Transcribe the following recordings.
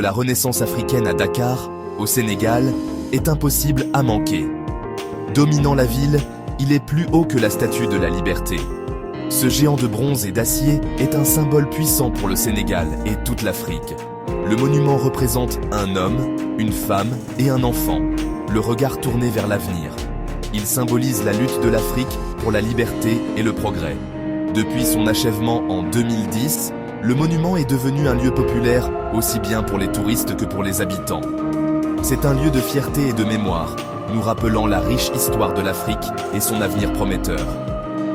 La Renaissance africaine à Dakar, au Sénégal, est impossible à manquer. Dominant la ville, il est plus haut que la Statue de la Liberté. Ce géant de bronze et d'acier est un symbole puissant pour le Sénégal et toute l'Afrique. Le monument représente un homme, une femme et un enfant, le regard tourné vers l'avenir. Il symbolise la lutte de l'Afrique pour la liberté et le progrès. Depuis son achèvement en 2010, le monument est devenu un lieu populaire aussi bien pour les touristes que pour les habitants. C'est un lieu de fierté et de mémoire, nous rappelant la riche histoire de l'Afrique et son avenir prometteur.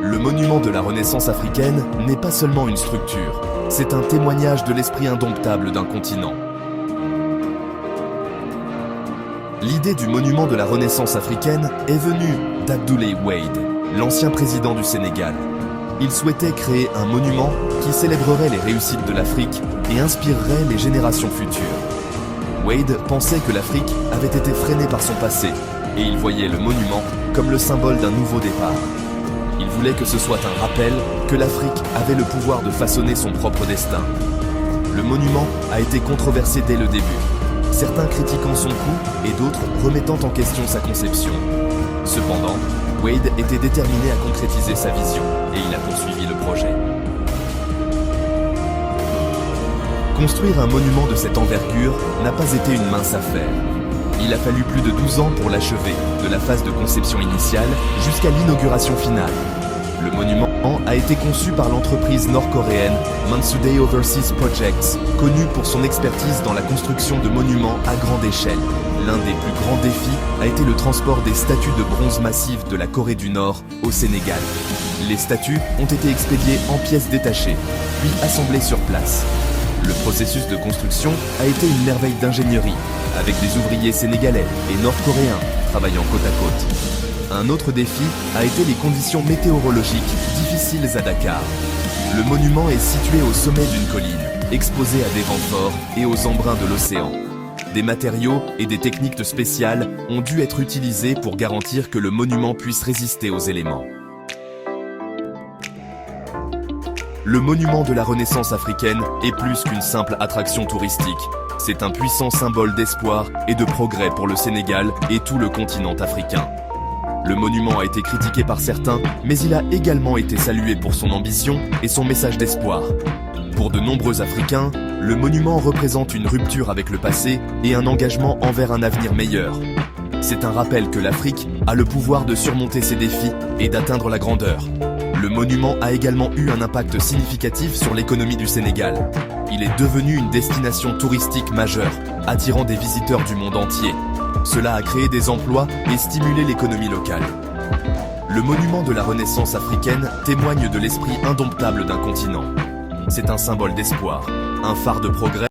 Le monument de la Renaissance africaine n'est pas seulement une structure, c'est un témoignage de l'esprit indomptable d'un continent. L'idée du monument de la Renaissance africaine est venue d'Abdoulaye Wade, l'ancien président du Sénégal. Il souhaitait créer un monument qui célébrerait les réussites de l'Afrique et inspirerait les générations futures. Wade pensait que l'Afrique avait été freinée par son passé et il voyait le monument comme le symbole d'un nouveau départ. Il voulait que ce soit un rappel que l'Afrique avait le pouvoir de façonner son propre destin. Le monument a été controversé dès le début, certains critiquant son coût et d'autres remettant en question sa conception. Cependant, Wade était déterminé à concrétiser sa vision et il a poursuivi le projet. Construire un monument de cette envergure n'a pas été une mince affaire. Il a fallu plus de 12 ans pour l'achever, de la phase de conception initiale jusqu'à l'inauguration finale. Le monument a été conçu par l'entreprise nord-coréenne Mansudae Overseas Projects, connue pour son expertise dans la construction de monuments à grande échelle. L'un des plus grands défis a été le transport des statues de bronze massives de la Corée du Nord au Sénégal. Les statues ont été expédiées en pièces détachées, puis assemblées sur place. Le processus de construction a été une merveille d'ingénierie, avec des ouvriers sénégalais et nord-coréens travaillant côte à côte. Un autre défi a été les conditions météorologiques difficiles à Dakar. Le monument est situé au sommet d'une colline, exposé à des vents forts et aux embruns de l'océan. Des matériaux et des techniques spéciales ont dû être utilisés pour garantir que le monument puisse résister aux éléments. Le monument de la Renaissance africaine est plus qu'une simple attraction touristique. C'est un puissant symbole d'espoir et de progrès pour le Sénégal et tout le continent africain. Le monument a été critiqué par certains, mais il a également été salué pour son ambition et son message d'espoir. Pour de nombreux Africains, le monument représente une rupture avec le passé et un engagement envers un avenir meilleur. C'est un rappel que l'Afrique a le pouvoir de surmonter ses défis et d'atteindre la grandeur. Le monument a également eu un impact significatif sur l'économie du Sénégal. Il est devenu une destination touristique majeure, attirant des visiteurs du monde entier. Cela a créé des emplois et stimulé l'économie locale. Le monument de la Renaissance africaine témoigne de l'esprit indomptable d'un continent. C'est un symbole d'espoir, un phare de progrès.